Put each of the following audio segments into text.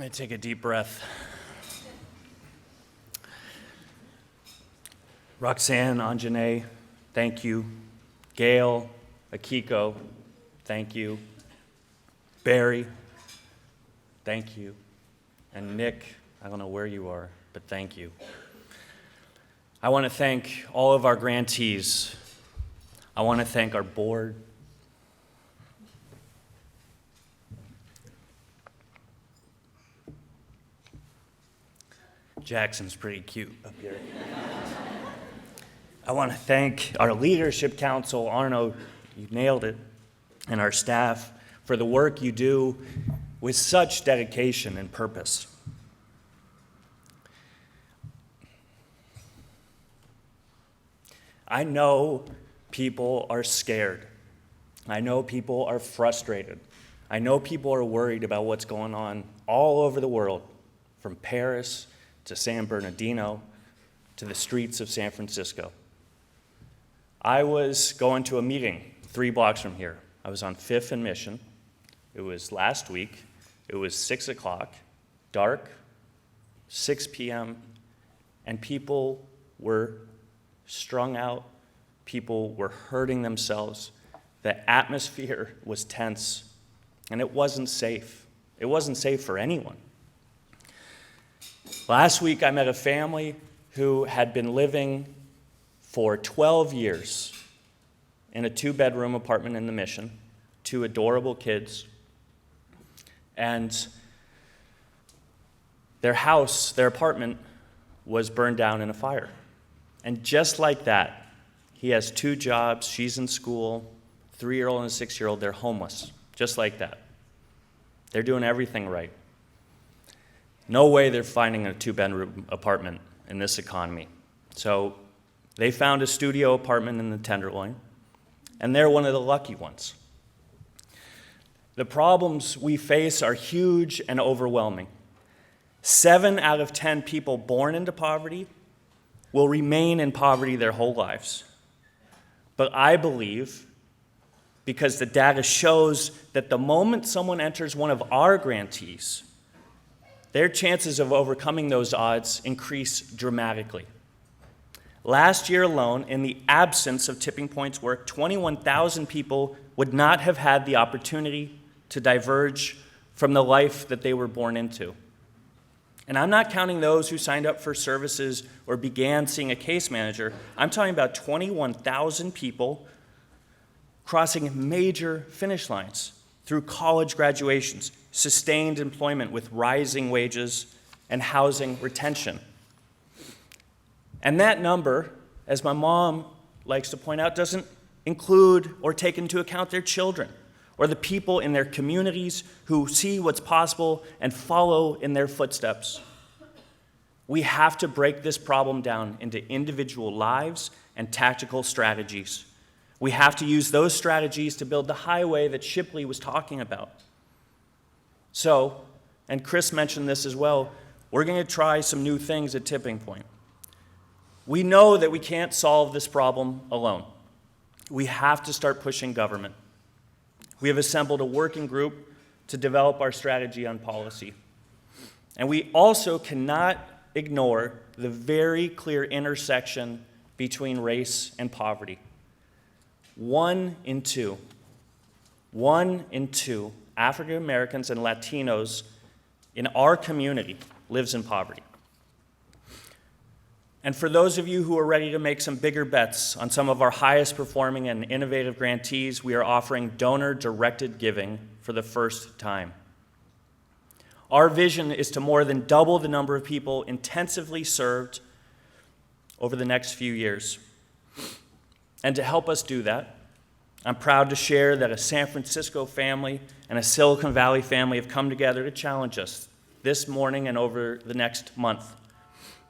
going to take a deep breath. Roxanne, Anjane, thank you. Gail, Akiko, thank you. Barry, thank you. And Nick, I don't know where you are, but thank you. I want to thank all of our grantees. I want to thank our board. Jackson's pretty cute up here. I want to thank our leadership council, Arno, you nailed it, and our staff for the work you do with such dedication and purpose. I know people are scared. I know people are frustrated. I know people are worried about what's going on all over the world, from Paris to San Bernardino to the streets of San Francisco. I was going to a meeting 3 blocks from here. I was on 5th and Mission. It was last week. It was 6 o'clock, dark, 6 p.m., and people were strung out. People were hurting themselves. The atmosphere was tense, and it wasn't safe. It wasn't safe for anyone. Last week, I met a family who had been living for 12 years in a 2-bedroom apartment in the Mission, 2 adorable kids. And their house, their apartment, was burned down in a fire. And just like that, he has 2 jobs, she's in school, 3-year-old and a 6-year-old, they're homeless, just like that. They're doing everything right. No way they're finding a 2-bedroom apartment in this economy. So they found a studio apartment in the Tenderloin, and they're one of the lucky ones. The problems we face are huge and overwhelming. 7 out of 10 people born into poverty will remain in poverty their whole lives. But I believe, because the data shows that the moment someone enters one of our grantees, their chances of overcoming those odds increase dramatically. Last year alone, in the absence of Tipping Point's work, 21,000 people would not have had the opportunity to diverge from the life that they were born into. And I'm not counting those who signed up for services or began seeing a case manager. I'm talking about 21,000 people crossing major finish lines through college graduations, sustained employment with rising wages, and housing retention. And that number, as my mom likes to point out, doesn't include or take into account their children or the people in their communities who see what's possible and follow in their footsteps. We have to break this problem down into individual lives and tactical strategies. We have to use those strategies to build the highway that Shipley was talking about. So, and Chris mentioned this as well, we're going to try some new things at Tipping Point. We know that we can't solve this problem alone. We have to start pushing government. We have assembled a working group to develop our strategy on policy. And we also cannot ignore the very clear intersection between race and poverty. 1 in 2 African Americans and Latinos in our community lives in poverty. And for those of you who are ready to make some bigger bets on some of our highest performing and innovative grantees, we are offering donor-directed giving for the first time. Our vision is to more than double the number of people intensively served over the next few years. And to help us do that, I'm proud to share that a San Francisco family and a Silicon Valley family have come together to challenge us this morning and over the next month.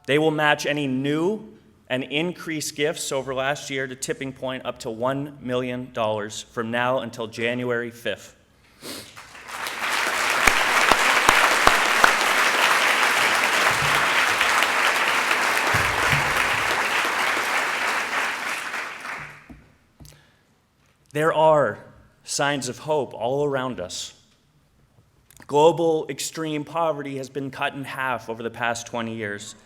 They will match any new and increased gifts over last year to Tipping Point up to $1 million from now until January 5th. There are signs of hope all around us. Global extreme poverty has been cut in half over the past 20 years.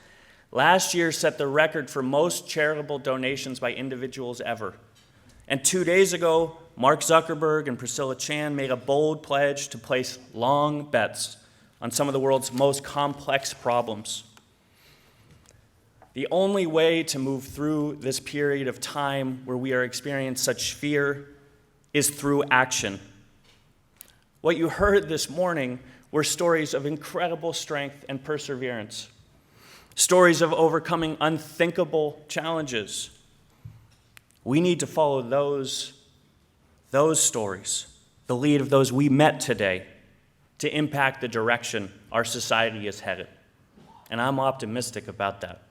Last year set the record for most charitable donations by individuals ever. And 2 days ago, Mark Zuckerberg and Priscilla Chan made a bold pledge to place long bets on some of the world's most complex problems. The only way to move through this period of time where we are experiencing such fear is through action. What you heard this morning were stories of incredible strength and perseverance, stories of overcoming unthinkable challenges. We need to follow those stories, the lead of those we met today, to impact the direction our society is headed. And I'm optimistic about that.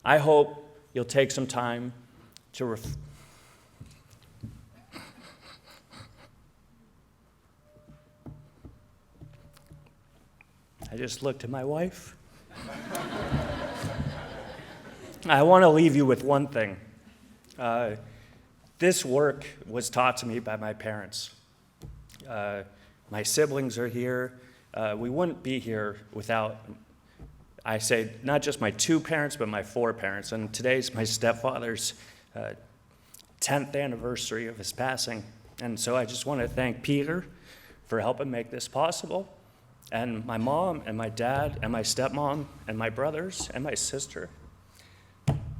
I hope you'll take some time to I just looked at my wife. I want to leave you with one thing. This work was taught to me by my parents. My siblings are here. We wouldn't be here without, I say, not just my 2 parents, but my 4 parents. And today's my stepfather's 10th anniversary of his passing. And so I just want to thank Peter for helping make this possible, and my mom and my dad and my stepmom and my brothers and my sister.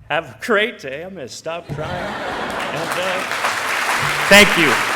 Have a great day. I'm going to stop crying. And, thank you.